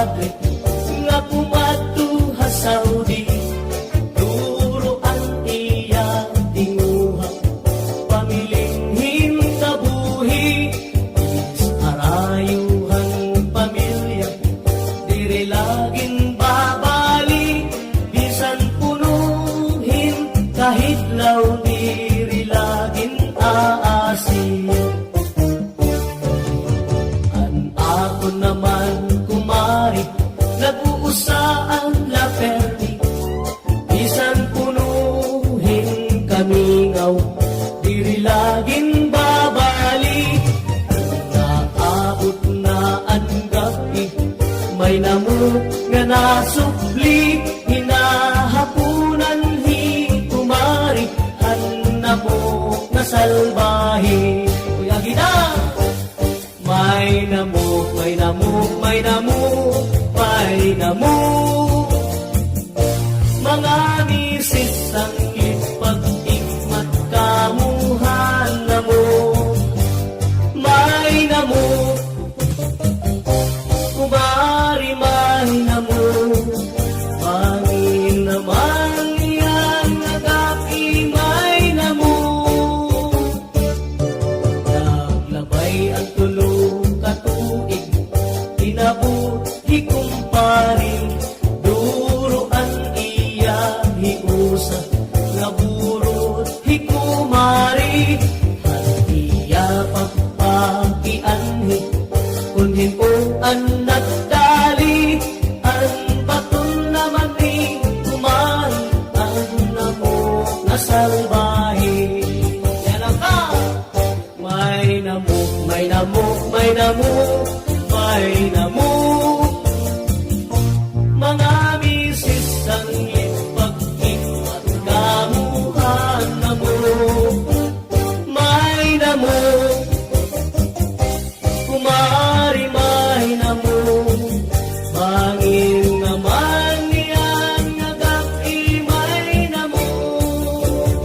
padre nga pumatuha Saudi. Duro ang iya tinguha pamilinghim kabuhi. Is arayuhan pamilya dire laging babali. Bisan punuhin kahit law diri laging aasin. Ako naman kumari, nag-uusaan la perdi. Bisan punuhin kamingaw, diri laging babali. Naabot na ang gabi, may namo nga nasupli. Hinahapunan hi kumari, hanna mo na salbahe. Kuya Gina! May namuk, may namuk, may namuk, may namuk. Mga misis ang ipag-ikmat kamuhan na mo. May namuk, kumari may namuk. Pangin naman yan nagapi may namuk. Naglabay ang tulog katuig, inabuti kumparing. Duro ang iya hiusa, naburot hikumari. At iya pagpakianhi, kunhin ko ang nagdali. Ang baton naman ni kumari, ang namo nasalbahe. Yan ang ka! May namuk, may namuk, may namuk, may namuk. Mga misis ang ipag-ikmat kamuhan na mo. May namuk, kumari may namuk. Bangin naman niyan nagapi may namuk.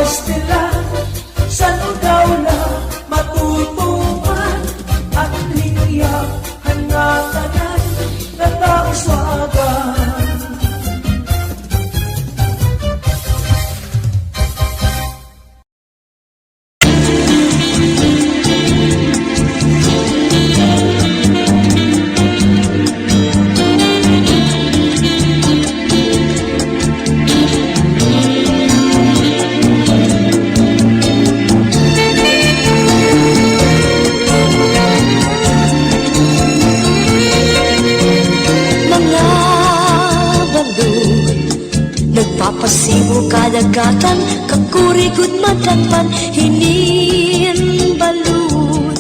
pastila, saan daw na matutupan at liyahan na tanan na tauswagan. Nagpapasibo kadagatan, kakurigod madagpan, hinin balud.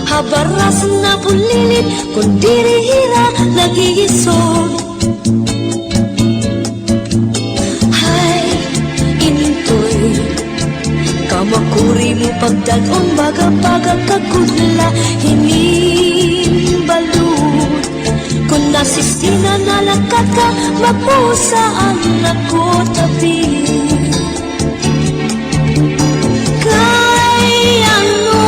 Habaras na pulilit, kung dirihira, nagigisod. Hay, intoy, kamakuri mo pagdagon, baga-baga kagudla, hinin balud. Kung nasistina na lakat ka, mapusaan ako tabi. Kay ano,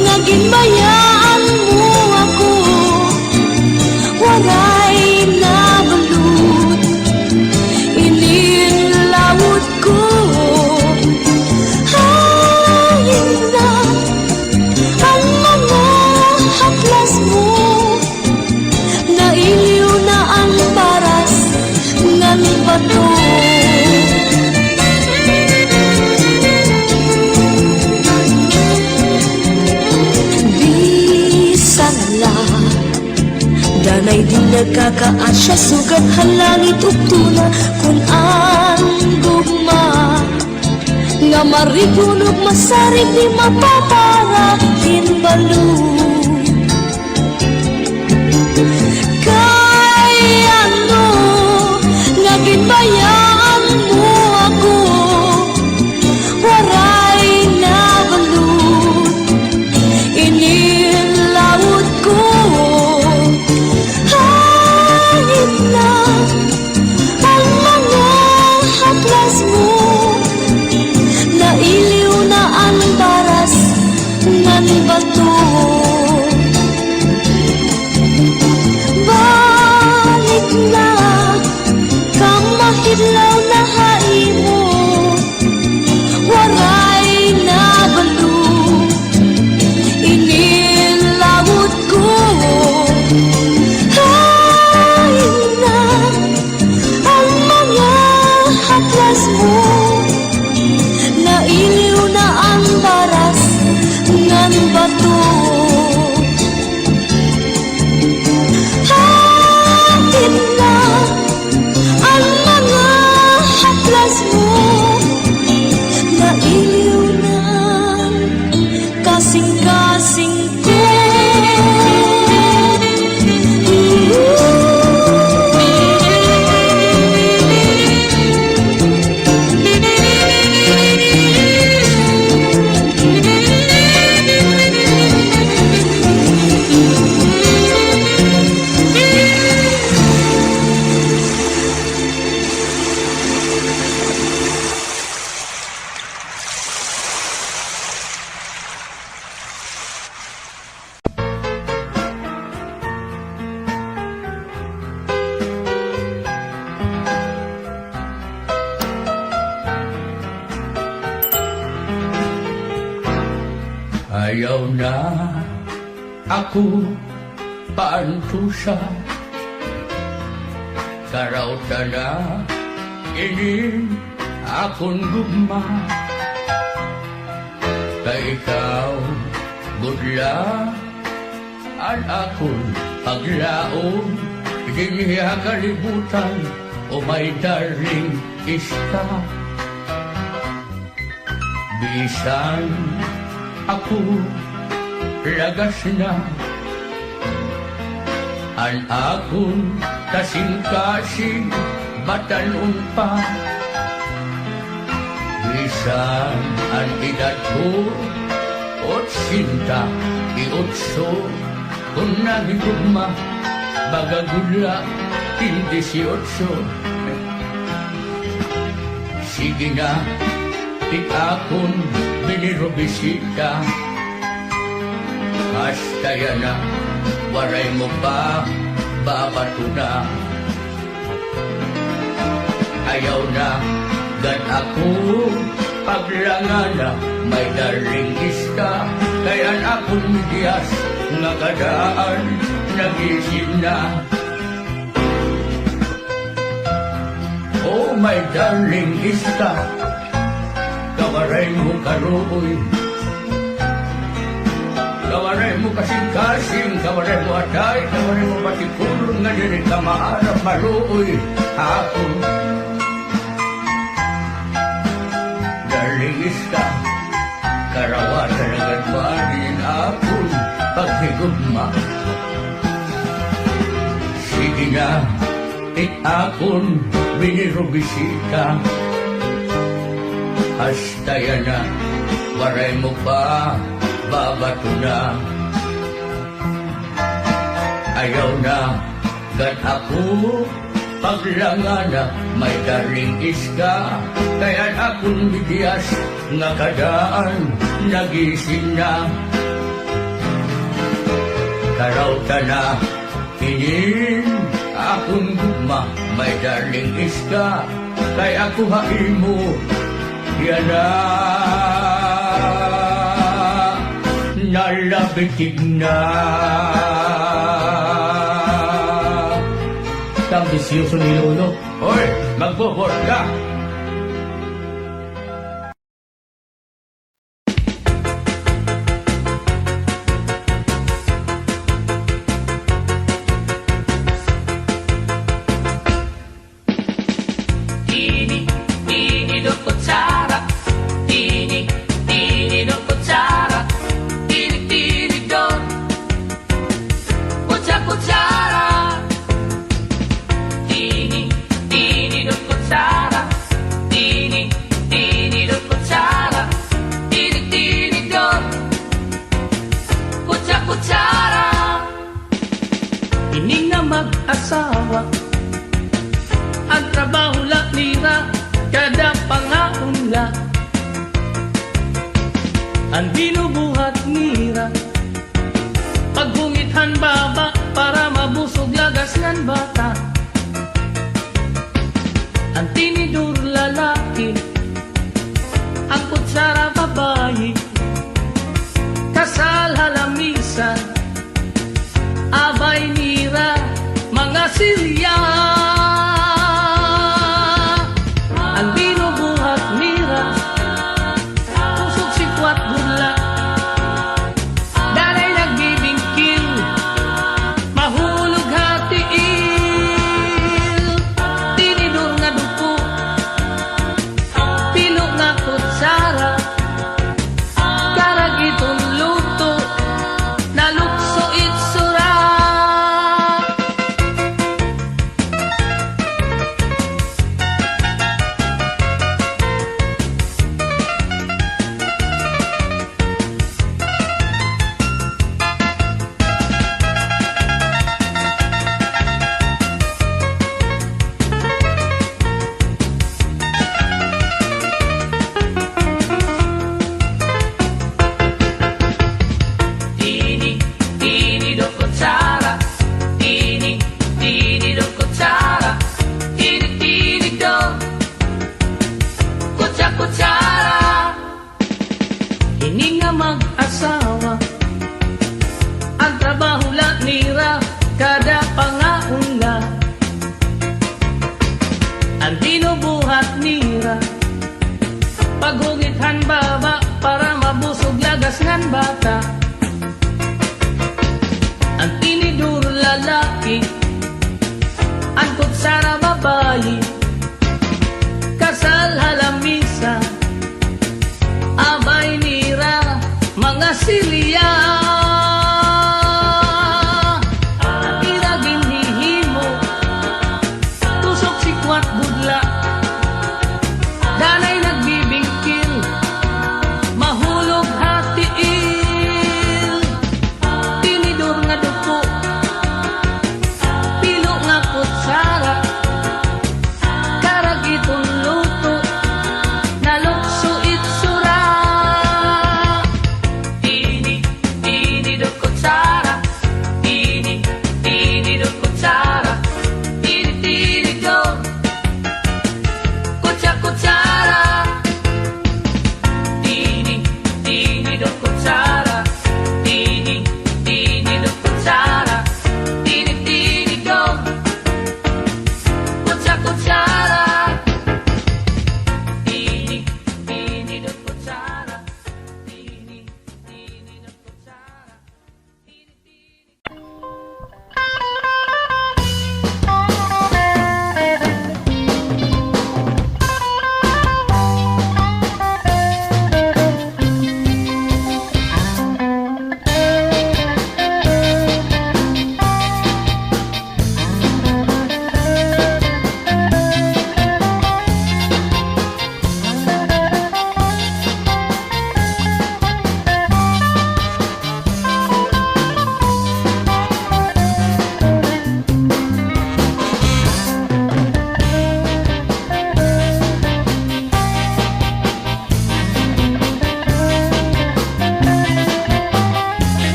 naginbayaan mo ako, waray na balut, inilawot ko. Hayin na ang mga haplas mo, nailiw na ang paras ng bato. Bisan la, danay di nagkakaasya, sugat halangit uktuna, kung ang gugma nga marigunog masarig di mapapara kinbalo. Naginbayaan mo ako, waray na balut, inilawot ko. Hangin na ang mga haplas mo, nailiw na ang baras ng bato. Balik na mahidlaw na haimo, waray na balut, inilawot ko. Hain na ang mga haplas mo, nailiw na ang baras ng bato. Hain na ang mga haplas mo, nailiw na kasing-kasing ko. Ayaw na ako paantusa, karauta na inin akong gugma. Kay ikaw budla ang akong paglaom, giniya kalibutan o may daring ista. Bisan ako lagas na ang akong kasing-kasing batanon pa. Bisan ang edad ko 88, kung nagigugma bagagula 18. Sige na, Ti akon binirobisita. Hasta yan na, waray mo ba, babato na. Ayaw na, gan ako, paglangana, may daring iska. Kaya't akong midiyas, nga kadaan, nagising na. Oh, my darling iska, kawaray mo karoy. Kawaray mo kasing-kasing, kawaray mo atay, kawaray mo patikulong nga diri ka maharap maluoy. Hapon, darling iska, karawatan agad maanin hapon, paghigugma. Sige na, akon binirobisita. Hasta yan na, waray mo pa, babato na. Ayaw na, gan ako, paglangana, may daring iska. Kaya't akong bigyan nga kadaan, nagising na. Karauta na, inin, akong gugma, may daring iska. Kaya ako hain mo, yan na. Nalabitig na. Ambisyoso ni Lolo. Hoy, magbobot ka. Tini, tini do kutsara. Tini, tini do kutsara. Tini, tini do. Kutsara. Tini, tini do kutsara. Tini, tini do kutsara. Tini, tini do. Kutsara. Ining na mag-asawa, ang trabaho la nira, kada pangaunla. Ang binubuhat nira, pagbungithan baba para mabusog lagas ng bata. Ang tinidur lalaki, ang kutsara babayi, kasal halamisan, abay nira, mga silya. Ang binubuhat nira, pusok sikwat gula, danay nagbibingkil, mahulog hatiil. Tinidur nga duko, pilo nga kutsara, karagitong luto, nalukso itsura. Tini, tini do kutsara. Tini, tini do kutsara. Tini, tini do. Kutsara. Ini nga mag-asawa, ang trabaho la nira, kada pangaunla. Ang binubuhat nira, paghungithan baba para mabusog lagas ng bata. Ang tinidur lalaki, ang kutsara babayi, kasal halamisa, abay nira, mga silya. Ang iragin hihimo, tusok sikwat budla, danay nagbibingkil, mahulog hatiin.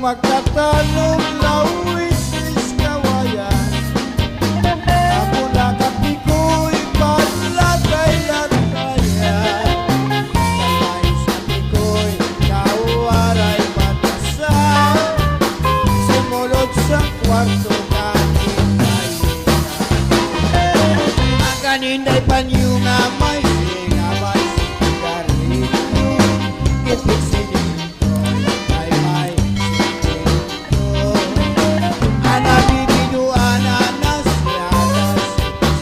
magtatanong lawis is kawayan. Amula kapi ko'y panlatay-latayan. Kalay sa ko'y kawaray batasan. Simulot sa kwarto kaninday panyo nga may sinamay sigarilyo. Ipit sinito ay may sinito. Anabibiduan anas yanas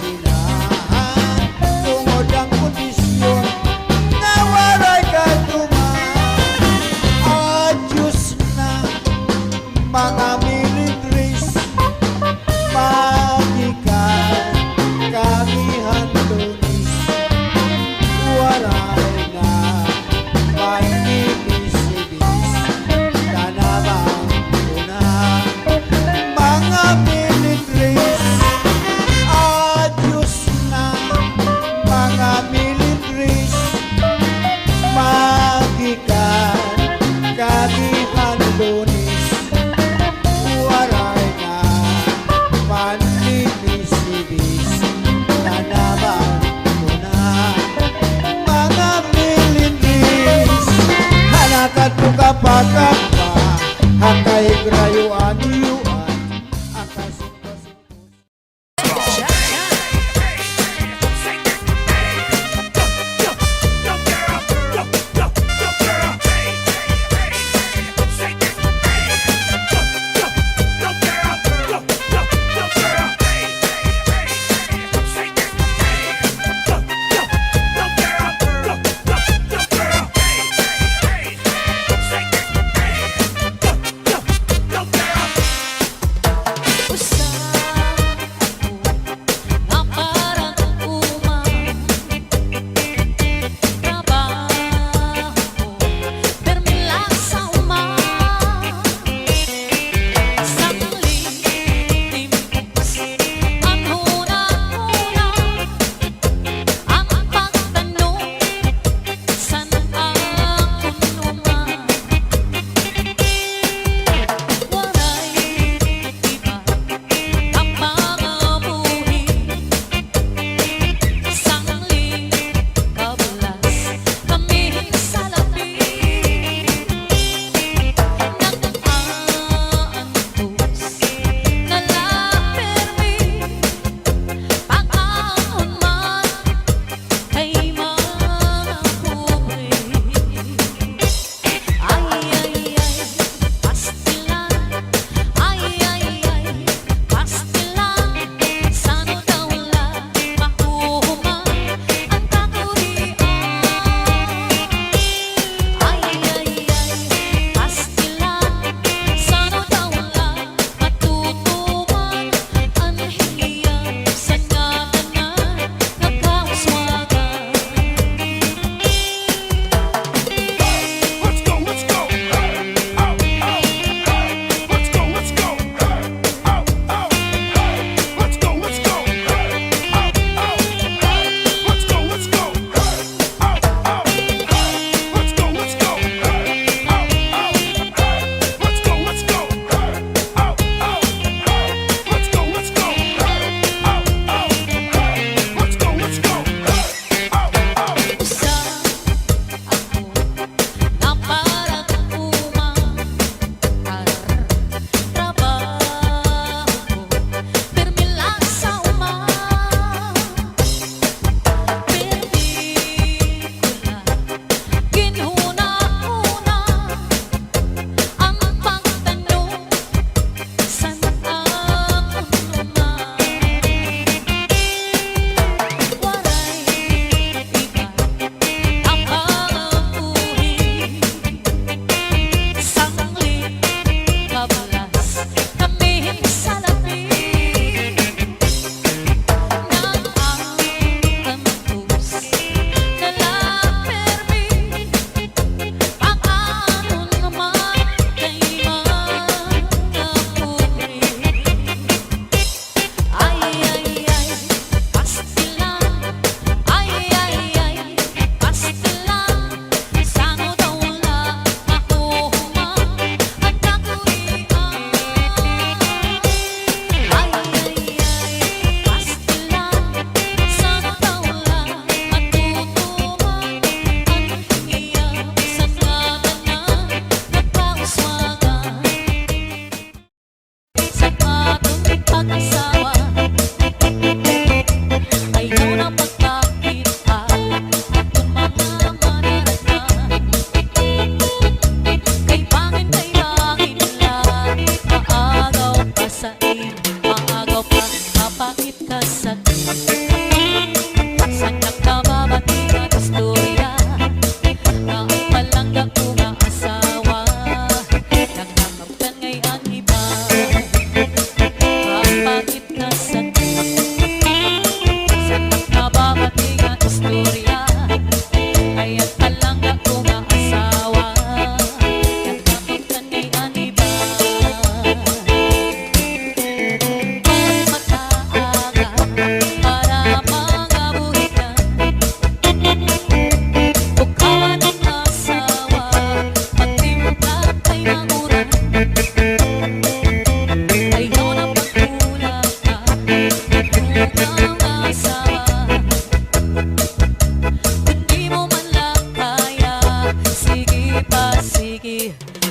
sinahan. Tungod ang kondisyon na waray katuman. Adyos na mga militris magikan kami handunis. Waray na may ibis-ibis tanabang una. Mga militris, adyos na mga militris magikan kami handunis. Waray na manibis-ibis tanabang una. Mga militris, hanakat mo kapatak pa, hakay grayuan-yuan, akay singko-singko.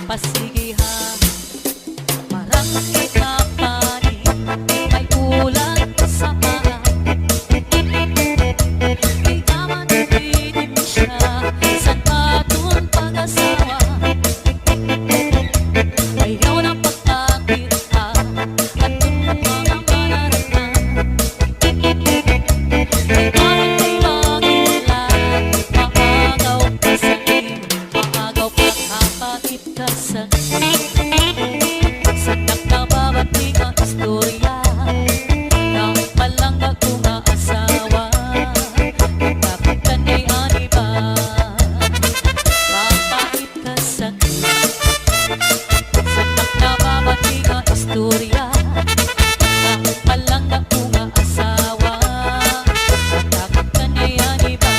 pasigihan. Parang ikapani, may ulan sa paa. Di naman ipitin siya sa katong pag-asawa. Ayaw na pagkakita at yung mga manarata. Ay parang may magulan, maagaw ka sa akin, maagaw pa kapatid ka sa akin. Sanak na babati ang istorya ng palangga kong asawa. Kapag kanay aniba, mapait ka sa akin. Sanak na babati ang istorya ng palangga kong asawa. Kapag kanay aniba.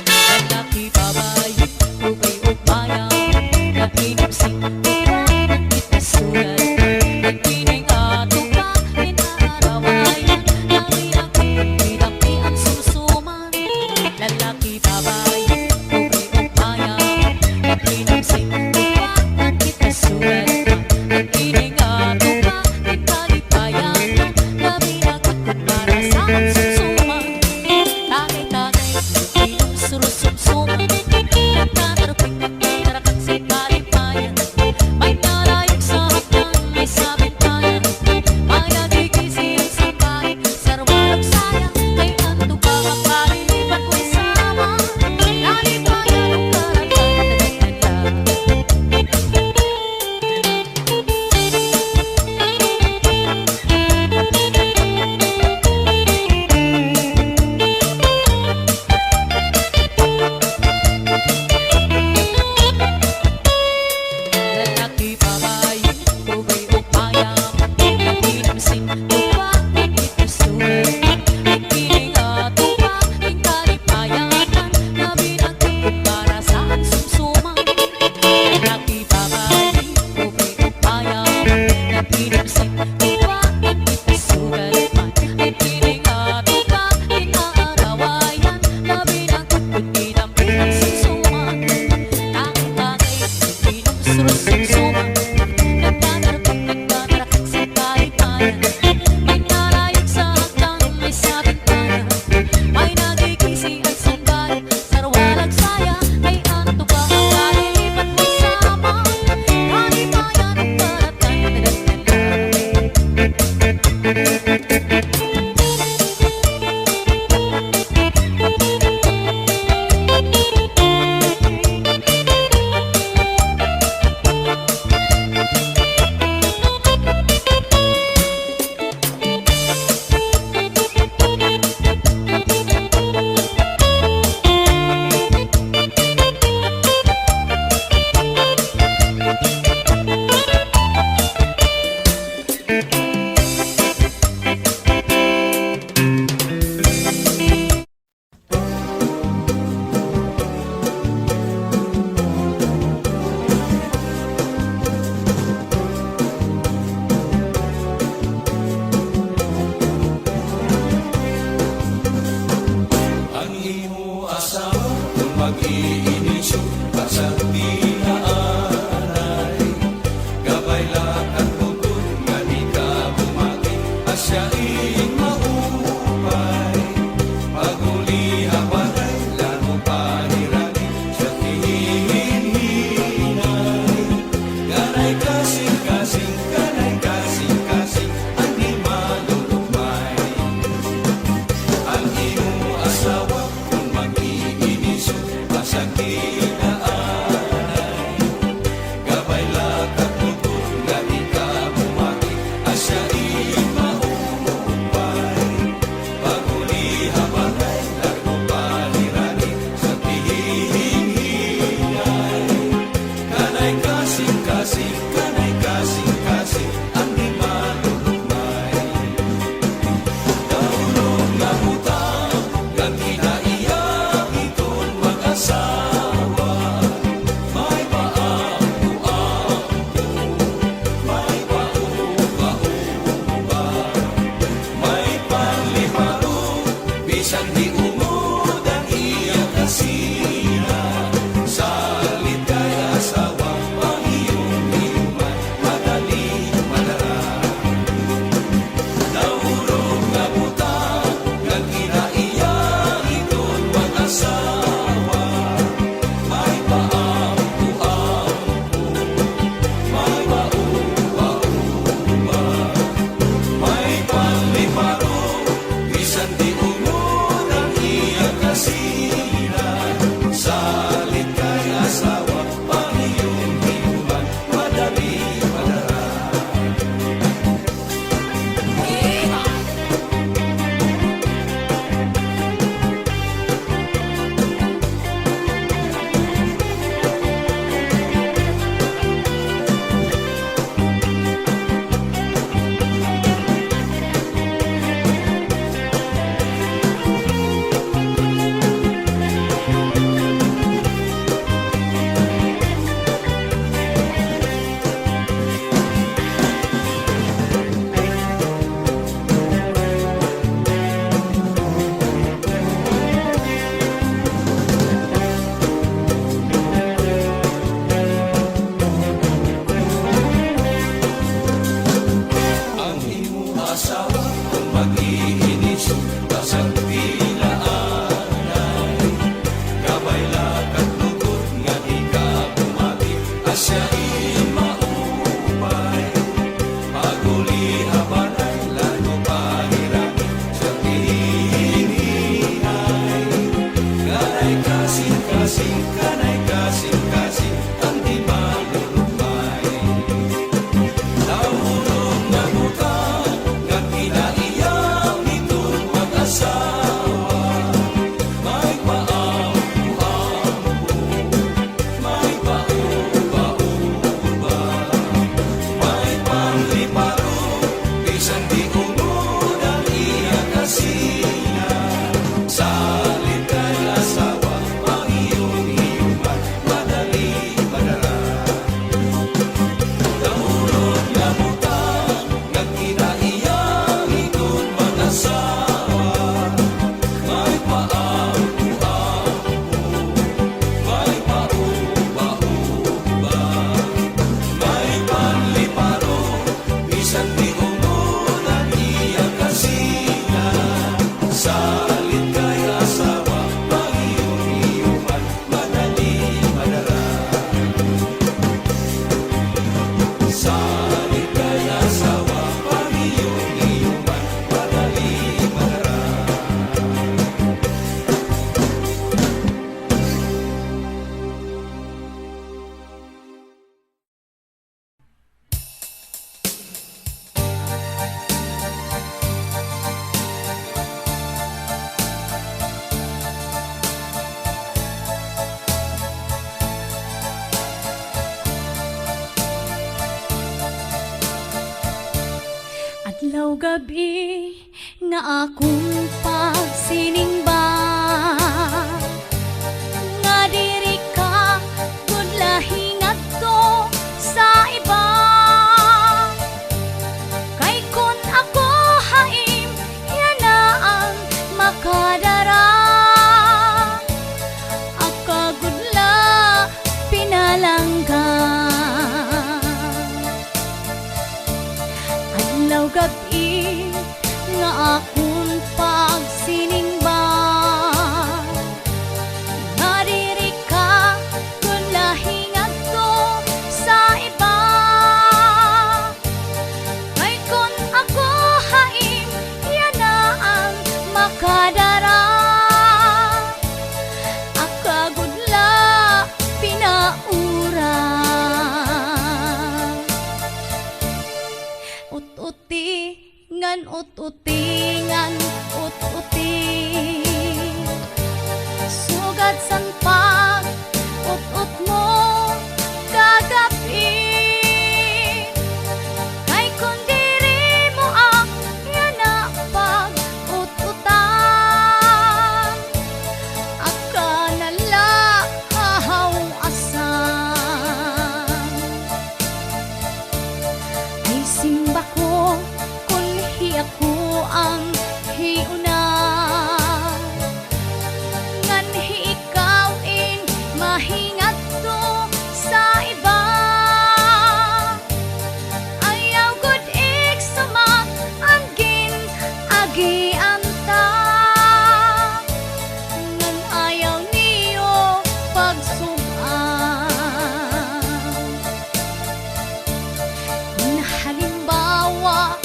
Lalaki babae, ubay ugmaya, nakinig singkutan, itasulat. Nagkining ato ka, inaarawayan, narinig pinaki ang susuman. Lalaki babae, ubay ugmaya, nakinig singkutan, itasulat. Nagkining ato ka, inalipayan, narinig para sa susuman. Tagay-tagay, inom surusumsuman. Nagtatarapik, nagtatarakak sa kalipayan. May nalayog sa hapdan, may sabintayan. May nagigisi ang sakay, sarwalang sayang. Kay anto ka makalilipat ko'y sama. Nalipayan ang karagatan. Lalaki babae, ubay ugmaya, nakinig singkutan, itasulat. Nagkining ato ka, inalipayan, nabinag para sa sumsuman. Lalaki babae, ubay ugmaya, nakinig singkutan, itasulat. Nagkining ato ka, inaarawayan, nabinag para sa sumsuman. Tagay-tagay, inom surusumsuman. Nagtatarapik, nagtatarakak sa kalipayan. May nalayog sa hagdan, may sabintayan. May nagigisi ang sandal, sarwalang saya. Kay anto ba ang kalilipat mo sama? Kalipayan ang Ang imo asawa kung mag-iinisyo at sa tinaanay gabay lang ang tutoy nga di ka asawa kung mag-iiniso kasang pilaanay kabay lakat lugod nga di ka bumati asya maupay paguli habanay lago pahirap sa tininay kanay kasing-kasing kanay kasing-kasing ang di malulupay Nahulog na buka nga kinaiyang itong mag-asawa may paampu-ampu may pauba-uba may pangliparo bisan di umod ang iya kasina salit kay asawa pangiyong-iyuman madali madara Nahulog na buka nga kinaiyang itong mag-asawa may paampu-ampu may pauba-uba may panliparo bisan di umod ang iya kasina salit kay asawa pangiyong-iyuman madali madara Salit kay asawa pangiyong-iyuman madali madara Adlaw gabi nga akong pagsiningba nga diri ka gudlahi ngadto sa iba kay kun ako haim yana ang makadara akagudla pinalangga Adlaw gabi nga akong pagsiningba nga diri ka kun lahi ngadto sa iba kay kun ako haim yana ang makadara akagudla pinaura Ut-uti ngan ut-uti ngan ut-uti Sugad san pag ut-ut mo kagabi Kay kun diri mo ang yana pag ut-utan akanala hahaw asan Ay simba ko kun ako ang hiuna ngan ikaw mahingat to sa iba ayaw gud iksumak angin agi anta ngan ayaw niyo pagsuman kung halimbawa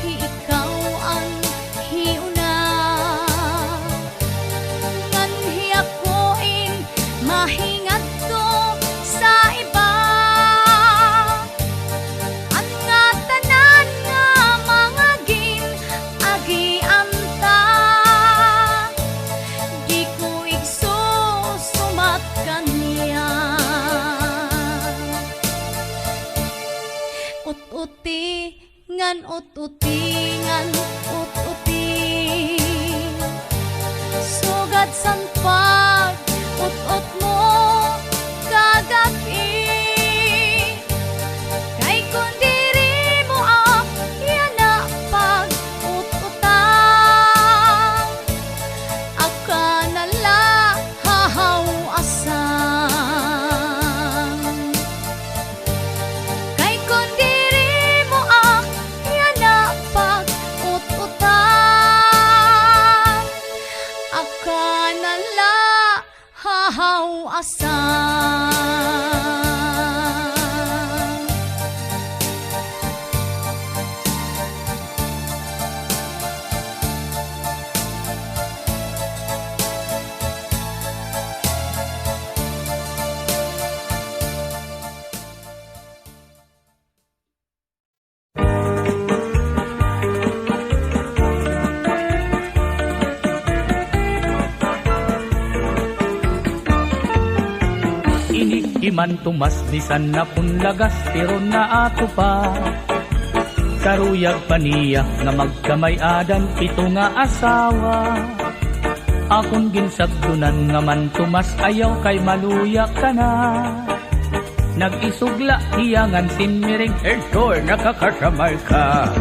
ikaw ang hiuna ngan hiyakuin mahingat to sa iba ang nga tanan nga mga agi-anta di ko igsusumat kaniya ut-uti ngan ut-uti ngan ut-uti sugad san pag ut-ut mo kagabi kay kun diri mo ang yana pag ut-utan akanala hahaw asan kay kun diri mo ang yana pag man tumas bisan na punlagas pero na ato pa. Karuyag paniya nga magkamay adan pito nga asawa. Akong ginsagdunan nga man tumas ayaw kay maluya ka na. Nag-isugla hiyangan sinmiring ertor nakakasamay ka.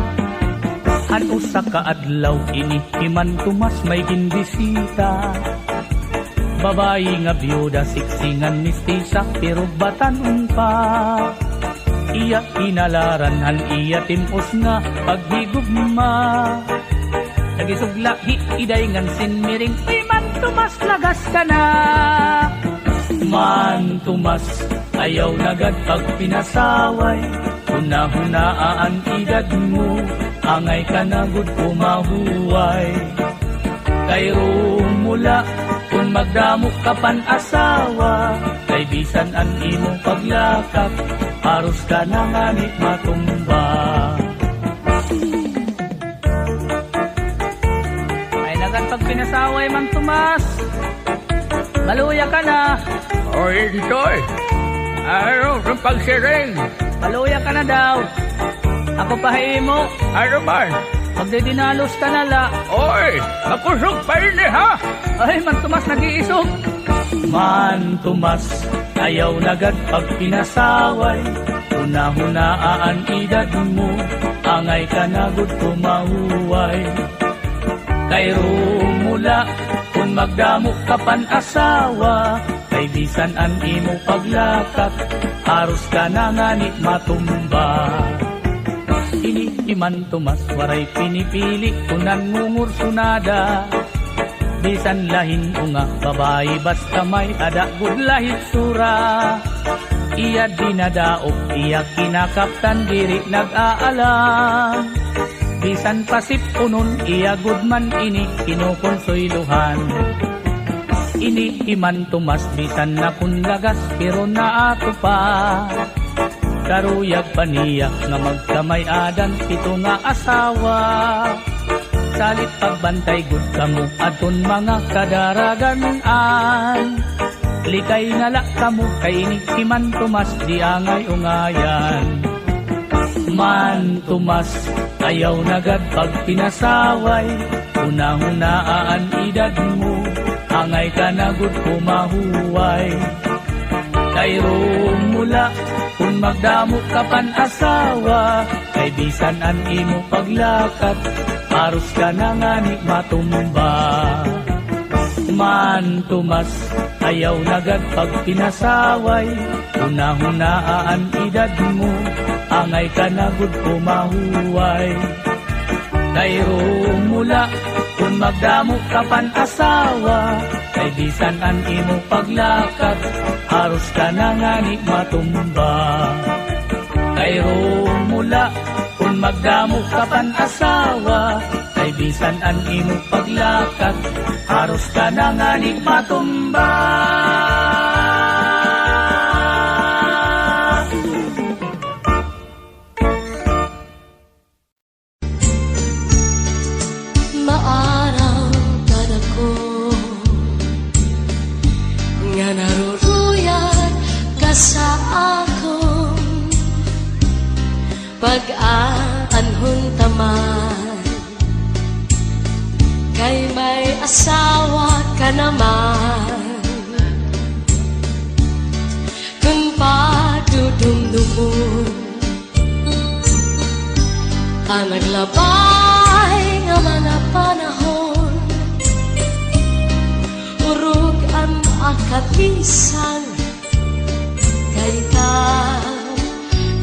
Ano sa kaadlaw ini himan tumas may ginbisita. Babayi nga byuda siksingan mistisa pero batanon pa. Iya inalaran han iya timos nga paghigugma. Nagisugla iday ngan sinmiring himan tumas lagas ka na. Man tumas ayaw nagad pag pinasaway. Huna-hunaan edad mo, angay ka na gud pumahuway. Kay rumula, kung magdamok ka pan asawa, kay bisan an imong paglakak, paros ka na nganit matumba. Ay nagad pag pinasaway man tumas, maluya ka na. O Intoy, ano sa pagsiring? Maluya ka na daw. Ako pahimo. Ano man? Magdidinalos ka na la. Oy, makusog pa rin ha? Ay, man tumas nag-iisog. Man tumas, ayaw nagad pag pinasaway. Huna-hunaan edad mo, angay ka na gud pumahuway. Kay rumula, kung magdamok ka pan asawa, kay bisan an imong paglakak, haros ka na nganit matumba. Iniiman tumas waray pinipili kunan ngungursunada. Bisan lahin unga babae basta may adagod lahit sura. Iya dinadaog iya kinakaptan diri nag-aalam. Bisan pasip unon iya gudman ini kinukonsoyluhan. Iniiman tumas bisan na kunlagas pero na ato pa. Karuyag paniyak nga magkamay adan pito nga asawa. Salit pagbantay gud kamo aton mga kadaraganan. Likay nga la kamo kay iniiman tumas di angay ungayan. Man tumas ayaw nagad pag pinasaway. Una-hunaan edad mo, angay ka na gud pumahuway. Kay rumula, kung magdamok ka pan asawa, kay bisan an imo paglakat, paros ka na nganit matumba. Man tumas, ayaw nagad pag pinasaway, una-hunaan edad mo, angay ka na gud pumahuway. Kay rumula, kung magdamok ka pan asawa, kay bisan an imong paglakat, haros ka na nganit matumba. Kay rumula, kung magdamok ka pan asawa, kay bisan an imong paglakat, haros ka na nganit matumba. Maaraw ka na ko nga naruruyag ka sa akong pag-aanhon taman. Kay may asawa ka naman. Kung padudumdumon ang naglabay nga mga panahon, urog ang akatisan kay ka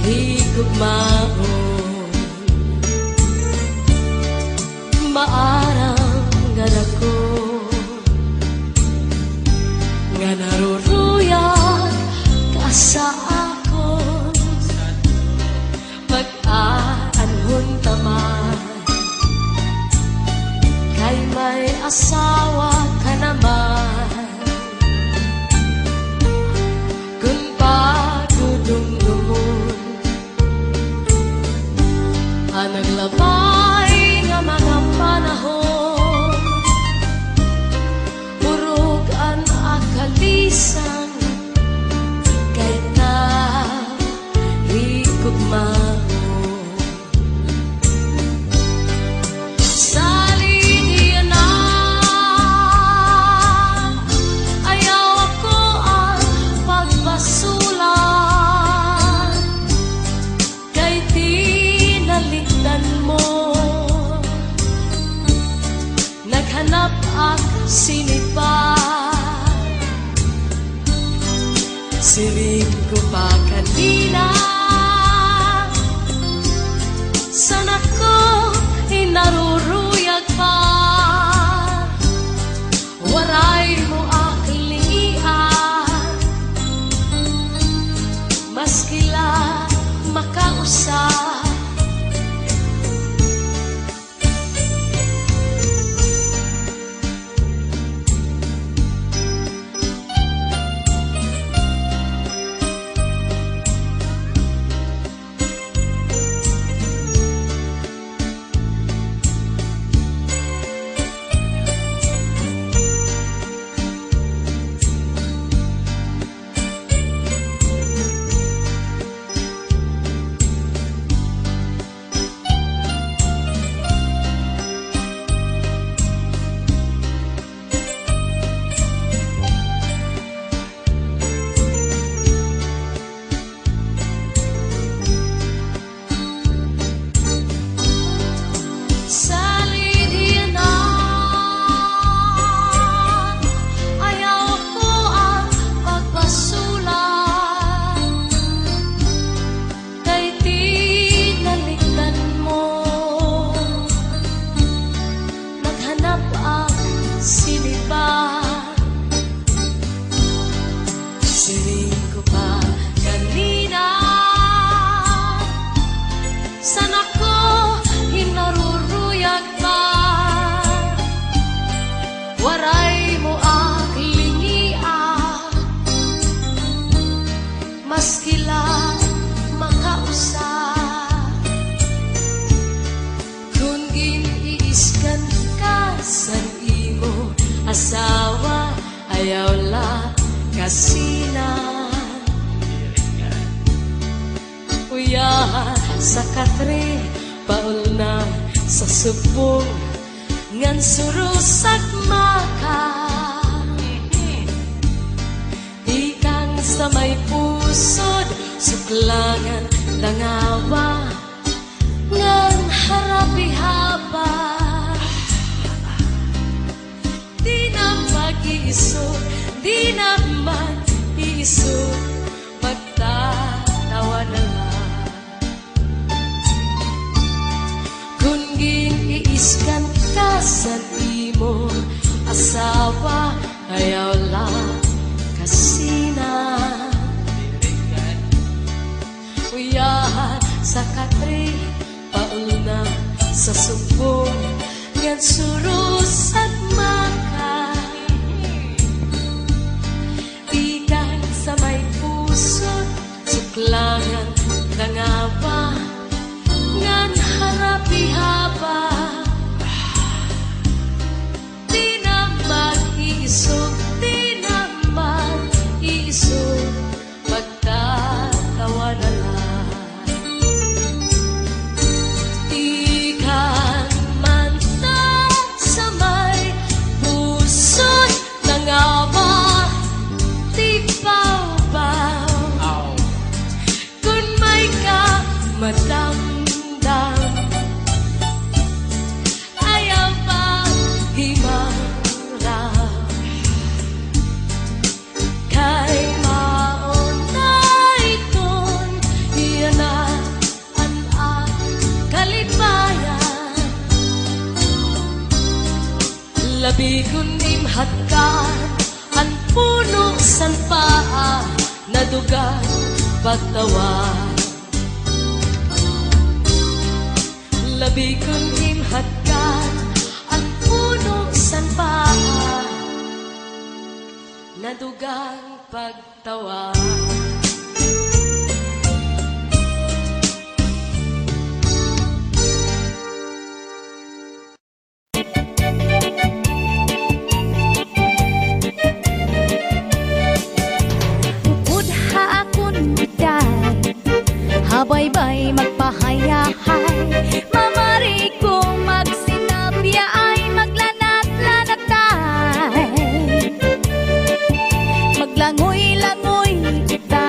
higugmaon. Maarang ganako nga naruruyag ka sa akon pag-aanhon taman. Kay may asawa ka naman. Kung padudumdumon ang naglabay nga mga panahon, urog ang akalisan kay ko pa kanina. Sana ko inaruruyag pa. Waray mo aklian, maskila makausap. Maskila makausap, kung giniiskan ka sa imo asawa, ayaw la kasina. Uya sa katre, paul na sa subong, ngan surusak maka. Ikang sa may pusod, suklangan tangawa, ngan harapi-haba. Di na mag-iisog, di na mag-iisog, magtatawa na lang. Kung giniiskan ka sa imo asawa, ayaw lang kasina. Uyahan sa katre, paul na sa subong, ngan surus at maka. Ikan sa may puso, suklangan tangawa, ngan harapi-haba. Di na mag-iisog, di na mag-iisog, magtatawa na lang. Ikan man na sa may pusod tangawa, di baw-baw. Kung may ka madamdam, ayaw pa himarap. Kay maon na iton, iyan na ang kalibayan. Labi kun imhatkan, ang puno san paa, nadugan pagtawan. Labi kun imhatkan, ang puno san paa, nadugang pagtawa. Budha akon biday, habay-bay magpahayahay. Mamari kong magsinabya ay maglanat-lanatay. Maglangoy-langoy kita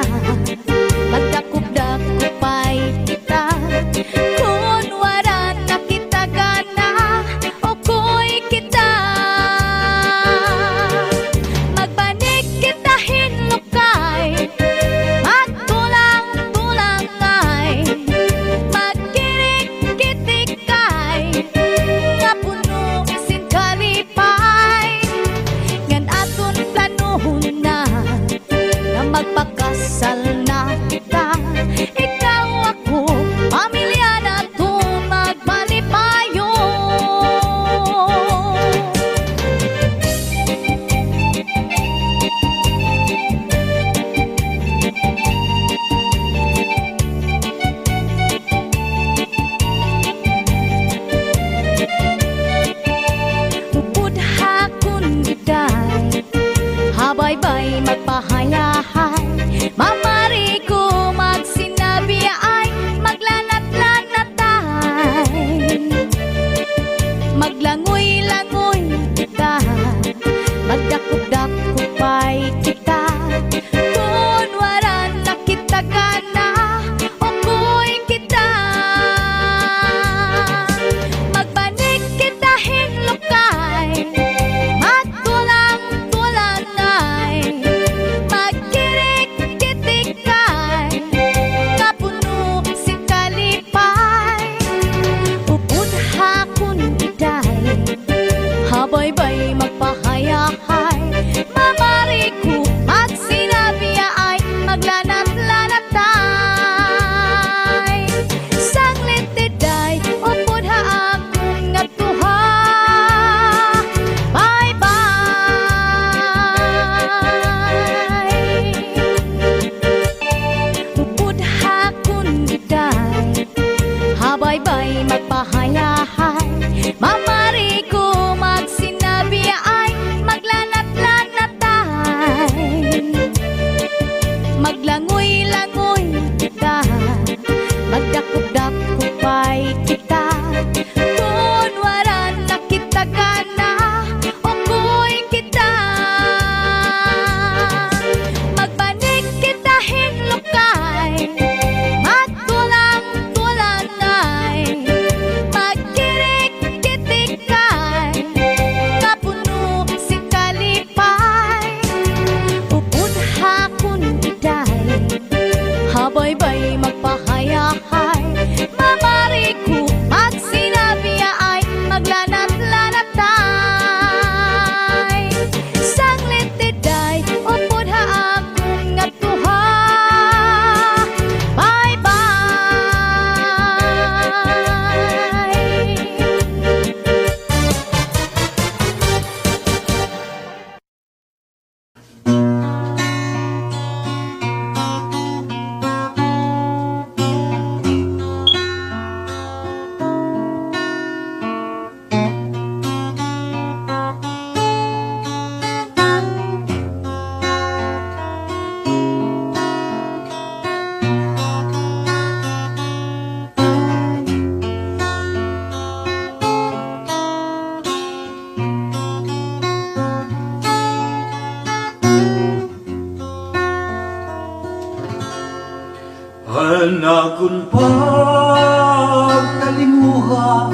Hanakon pagtalimuha,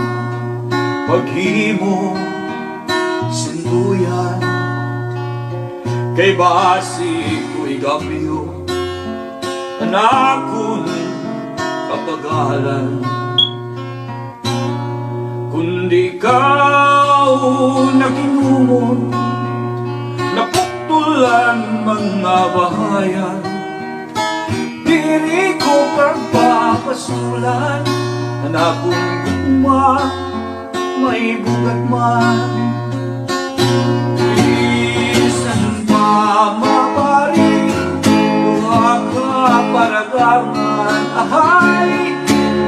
paghimo sinduyan, kay basi ko'y gabiyo, hanakon kapagalan. Kundi ikaw naginumon, napuktulan mga bahayan, diri ko pagpapasulan, hanakong gugma, may bugat man. Isan pa mapari, duha ka paragangan, ahay,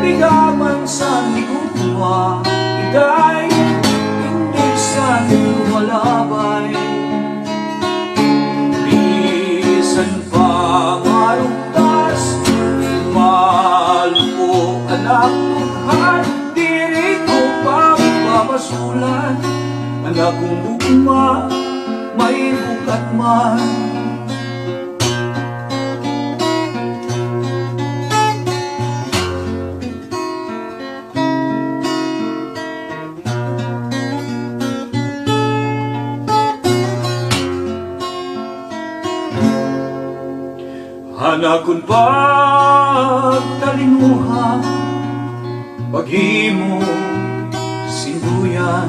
bigaman sa ligugma, iday, hindi sa lumalabay. Bisan pa marugtas, malupo anak tughan, diri ko pagpapasulan, anak kong bugma, may bukat man. Hanakon pagtalimuha, paghimo sinduyan,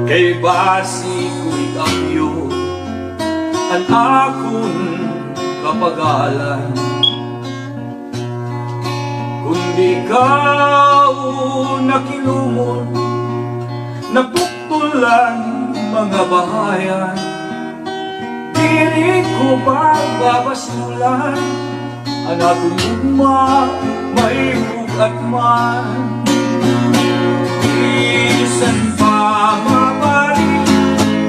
kay basi ko'y kamyo, an akon kapagalan. Kundi ikaw nakilumon, napuktulan mga bahayan, diri ko pagbabasulan, anak kong gugma, may bukat man. Isan pa mapari,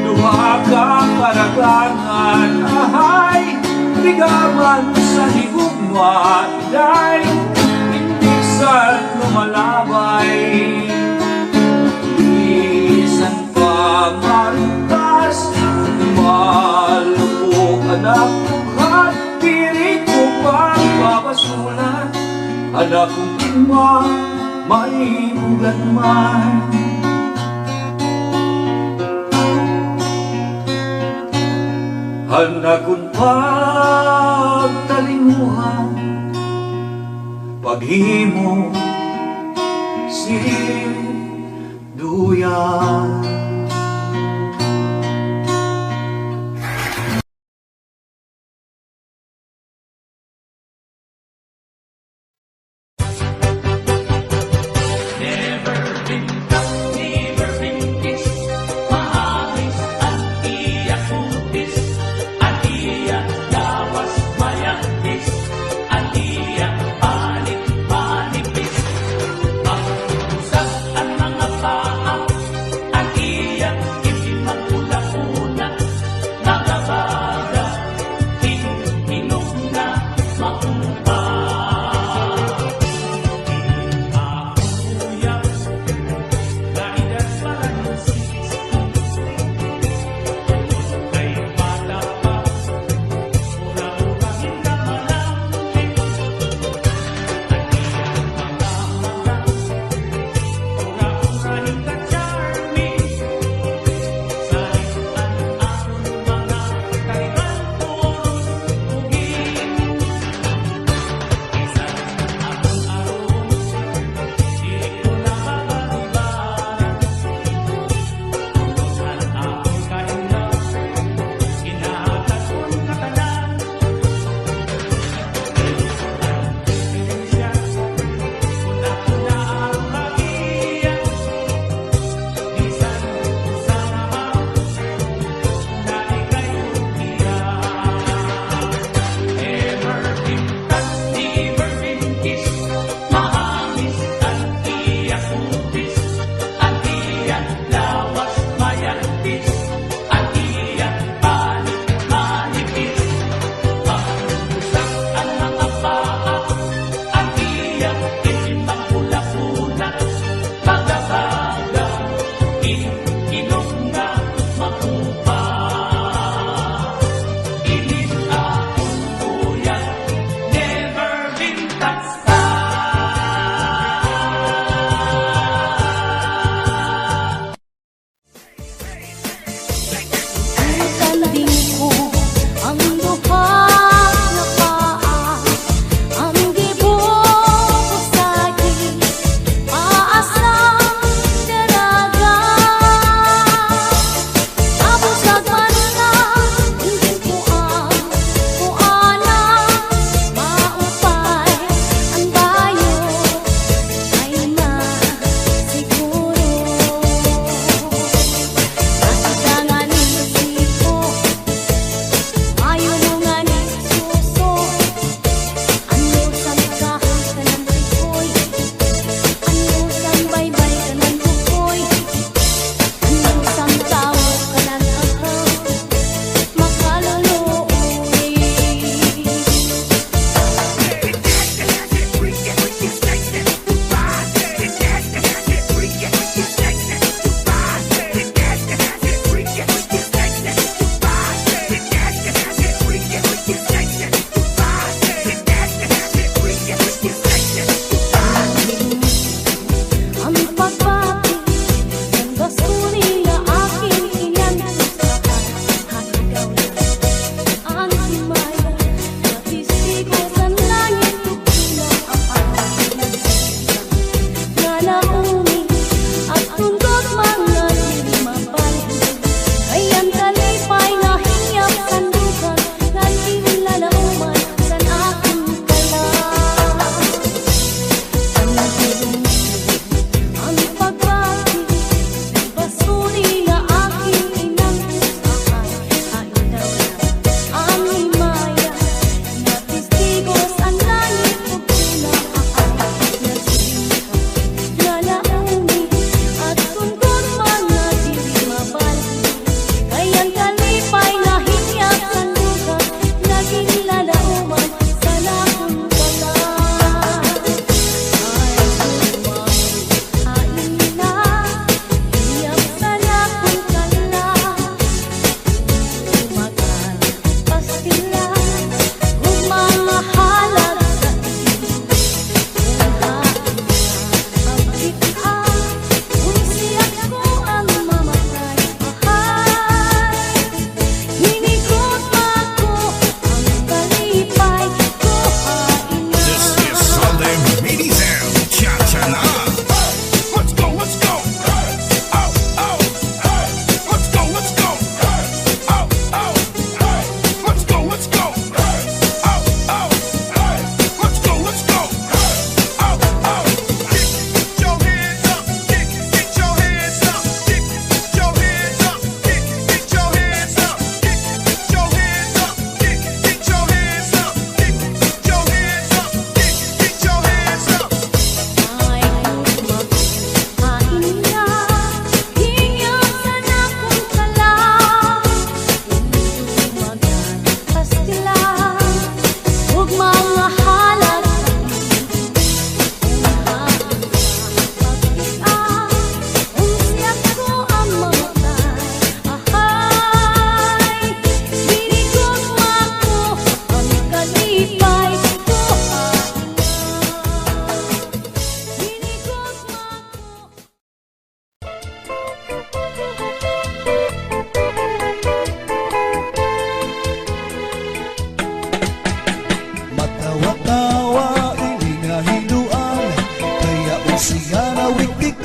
duha ka paragangan, ahay, bigaman sa higugma, iday, hindi sa lumalabay. Isan pa marugtas, malupo anak tughan, diri ko pagpapasulan, anak kong gugma, may bugat man. Hanakon pagtalimuha, paghimo sinduyan. Ang mga paa, ang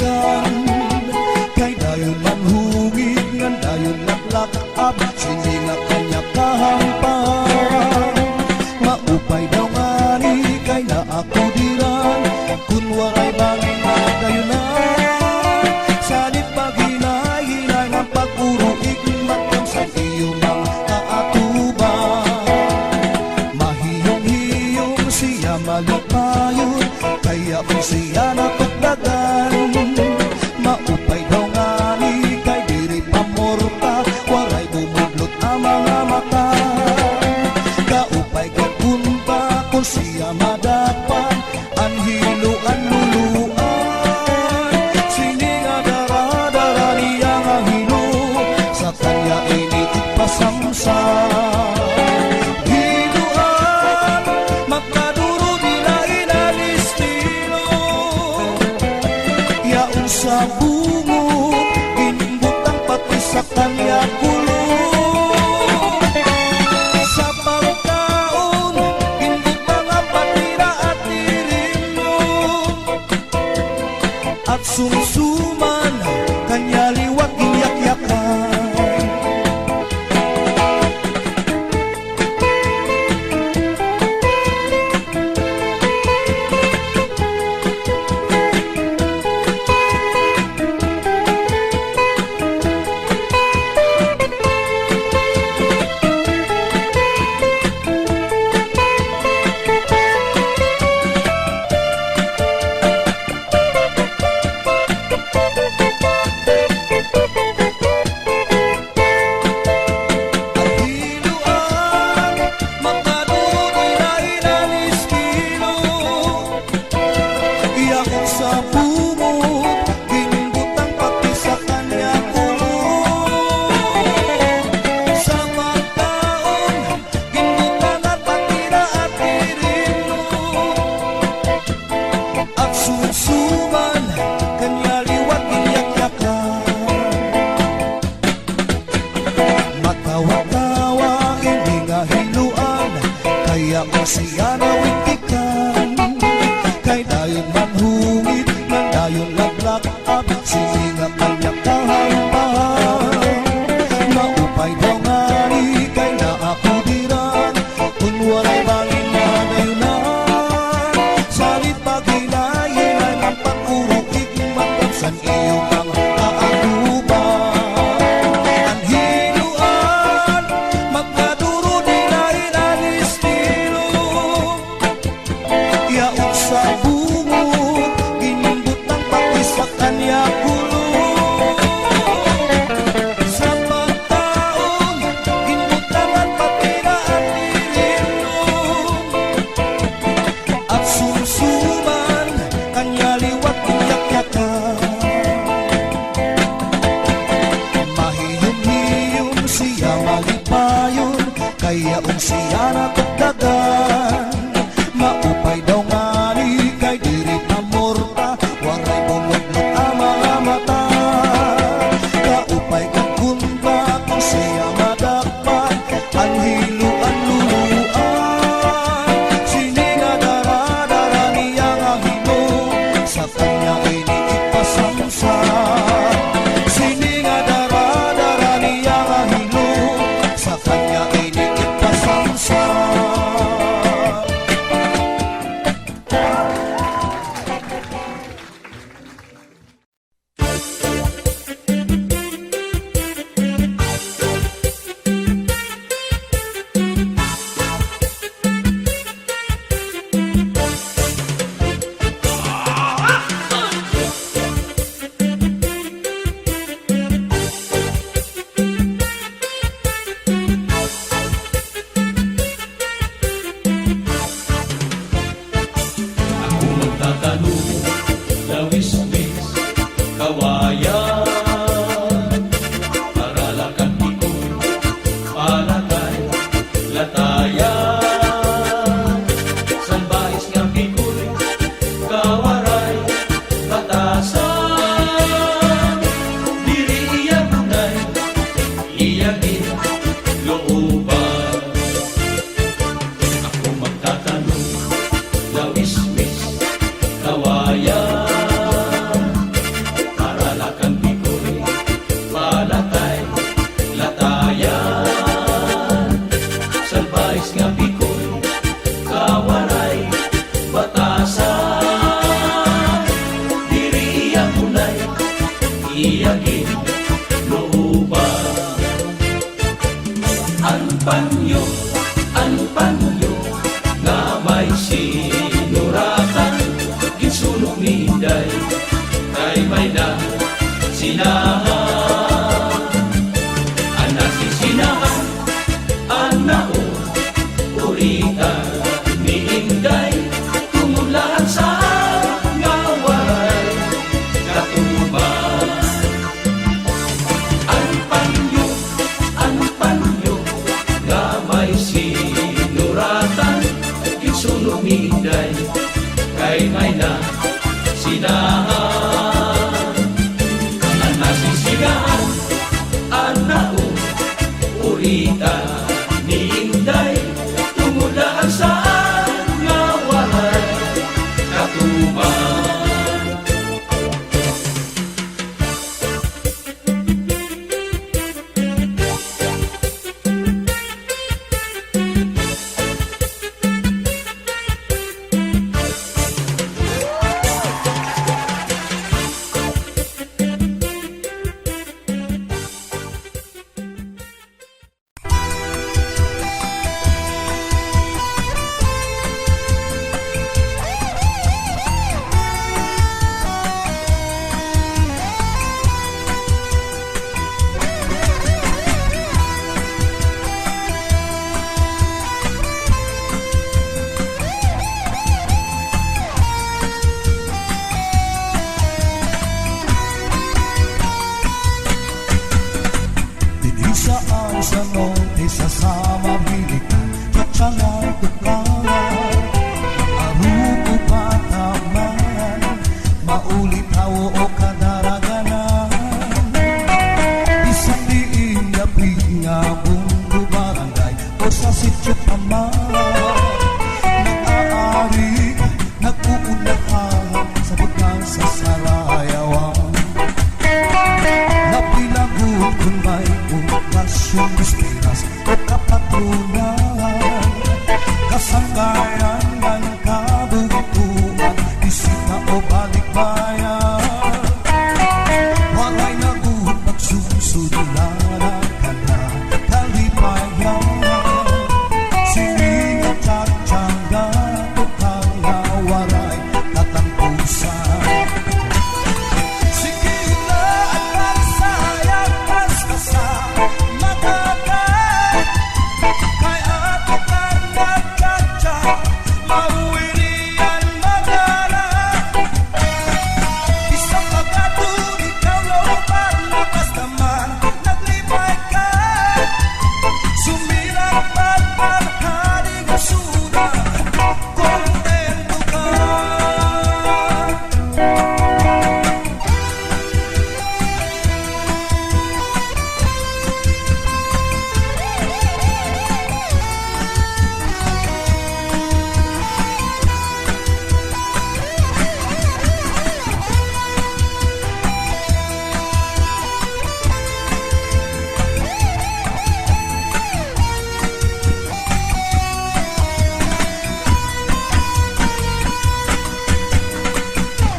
kaliwatan. Kay dayon man hungit ngan dayon naglakab, sindi nga kanya kahampan. Maupay daw ngani kay na ako diran, kun waray bangin na dayunan. Sanit paghinay-hinay ng pag-uruig matang sa iyo mga kaatuban. Mahiyong-hiyong siya malipayon, kaya kung siya napagdagan. Maupay daw ngani kay diri pamorta, waray bumudlot ang mga mata. Kaupay kapunta kung siya madapan, anhiluan luluan. Sininga dara-dara niya nga hilo, sa kanya iniipasamsam. Hiluan, makaduro nila inalistino, yaon sa bungo, ginbutang pati sa kanya kulo. Sa pagkaon, ginbutang ang patira at tirino, at sumsuman, kanya liwat iyak-yakan. Hiluan, makaduro nila inalistino, iyak sa bumot, ginbutang pati sa kanya kulo. Sa magkaon, ginbutang at patira at tirino, at sumsuman, kanya liwat iyak-yakan. Matawa-tawa, hindi nga hiluan, kaya kung siya nawitikan. Kay dayon man hungit, man dayon laglakab, sige nga kanya kahampan. Maupay daw ngani, kay na ako diran, kung walay bangin na dayunan. Salit paghinay-hinay ng pag-uruig, matapsan iyong mga kaatuban. Anhiluan, magkaduro nila inalistino, yaon sa bungo, ginbutang pati sa kanya kulo. Sa pagkaon, ginbutang at patira at tirino, at sumsuman, kanya liwat iyak-yakan. Mahiyom-hiyom siya malipayon, kaya kung siya napagdagan. Maupay daw ngani kay diri pamorta, waray bumudlot ang mga mata. Kaupay kagunta kung siya madakpan, anhiluan luluan. Sininga dara-dara niya nga hilo, sa kanya iniipasamsam. Sininga dara-dara niya nga hilo, sa kanya iniipasamsam. iyagin looban. Ang panyo nga may sinuratan, ginsunog ni Inday kay may na sinahan. Ang nasisinahan, ang naon, uritan ni Inday, tumulaan sa nga waray katuban. Ang panyo nga may sinuratan, ginsunog ni Inday kay may na sinahan. Ang nasisigahan, ang naon, uritan ni Inday, tumulaan sa nga waray katuban. Saan sa norte sasama bilikan Katsangan tukaran Aruto pataman Maulit hawo o kadaraganan Isang diin yapi nga bunggo barangay O sa sityo paman Nag-aari, nag-uunlahan Sa butang sa Sarayawan Napilagot kung may okasyon Espiras o kapatrunan Kasanggayan ng kabutuan Isita o balikbayan Walay nagut pagsusudulanan ka na kalipayan Siningat at tiyangga Tukang na waray tatampusan Sige na at magsayang kaskasa Matagal Kay ato kang nagkatsa Mauwirian magala Isang pagkatun ikaw looban Lakas naman naglipay ka Sumirang pagpapahari ng sudan Kontento ka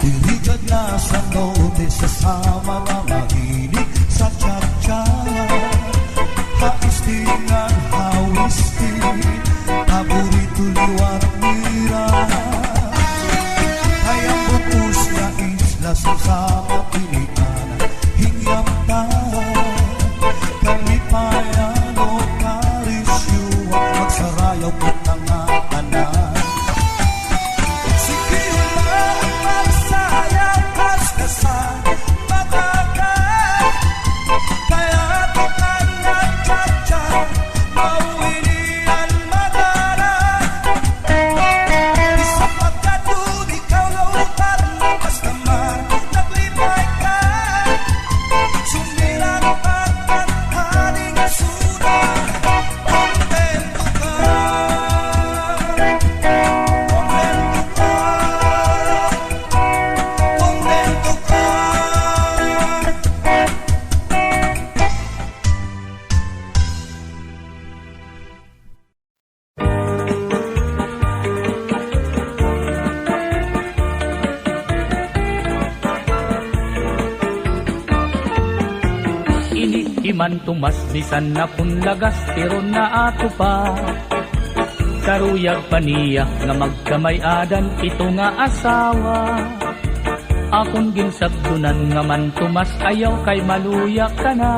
Dirigad na sa norte sasama mamahilig sa tsa-tsa Haistingan, hawistin, paborito liwat mira Kayang bukos na isla sasama pilihan Hingyam ta, kalipayan o karisyuan Magsarayaw ko tangatanan Sige na at magsayang kaskasan Matagal Kaya iman tumas bisan na kun lagas pero na ato pa. Karuyag paniya nga magkamay adan ito nga asawa. Akong ginsabdunan nga man tumas ayaw kay maluyak ka na.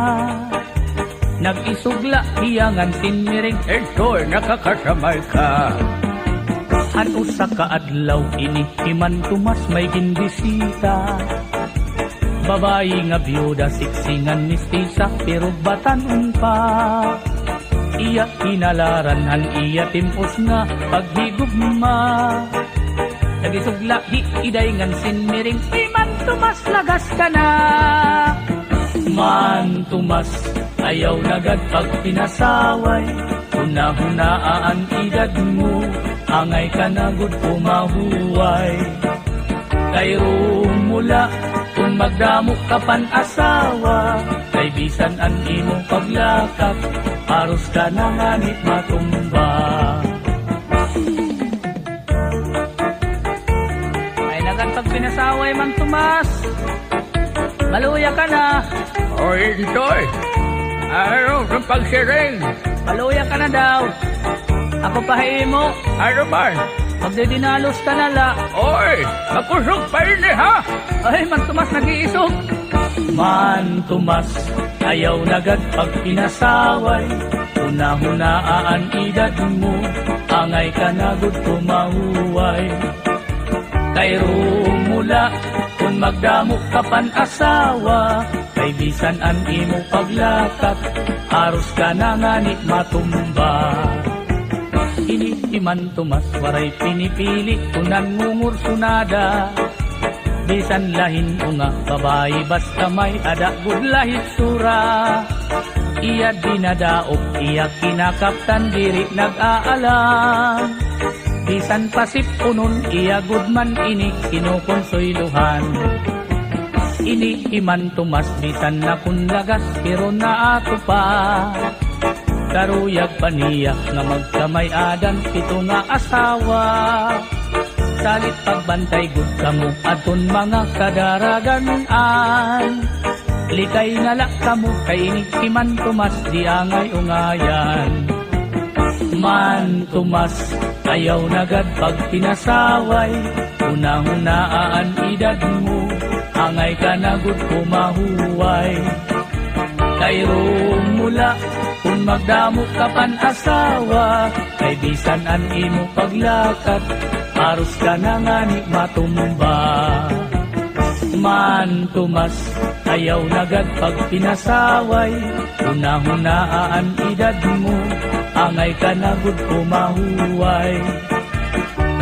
Nag-isugla hiyangan tinmiring Ito'y nakakasamay ka. ano sa kaadlaw ini iman tumas may ginbisita. Babayi nga byuda siksingan mistisa pero batanon pa. Iya kinalaranhan iya timpos nga paghigugma. Nagisugla iday ngan sinmiring iman tumas lagas ka na. Man tumas ayaw nagad pag pinasaway. Hunahunaan edad mo angay ka na gud pumahuway. Kay rumula kung magdamo ka pan asawa. Kay bisan an imong paglakap aros ka na nganit matumba. Ay nagad pag pinasaway man tumas. Maluya ka na. O Intoy, ano ng pagsiring? Maluya ka na daw. Ako pahimo. Ano ba? Magdidinalos ka na la. Oy, nakusog pa rin ha? Ay, man tumas nag-iisog. Man tumas, ayaw nagad pag pinasaway. Hunahunaan edad mo, angay ka na gud tumahuway. Kay rumula, kung magdamo ka pan asawa. Kay bisan an imo paglakat, aros ka na nganit matumba. Ini iman tumas waray pinipili kunan ngungur sunada. Bisan lahin unga babae basta may ada gud lahit sura. Iya dinadaog iya kinakaptan diri nag-aalam. Bisan pasip unon iya gud man ini kinukonsoyluhan. Ini iman tumas bisan na kun lagas pero na ato pa. Karuyag paniya nga magkamay adan pito nga asawa. Salit pagbantay gud kamo aton mga kadaraganan. Likay nga la kamo kay iman tumas di angay ungayan. Man tumas ayaw nagad pag pinasaway. Hunahunaan edad mo angay ka na gud kumahuway. Kay rumula kung magdamo ka pan asawa. Kay bisan an imo paglakat aros ka na ngani matumba. Man tumas ayaw nagad pag pinasaway. Hunahunaan edad mo angay ka na gud kumahuway.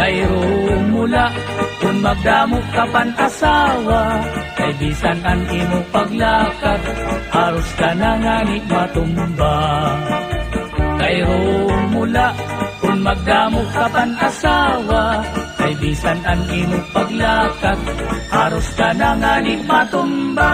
Kay rumula kung magdamo ka pan asawa. Kay bisan an imo paglakat aros ka na ngani matumba. Kay rumula kung magdamo ka pan asawa. Kay bisan an imo paglakat aros ka na ngani matumba.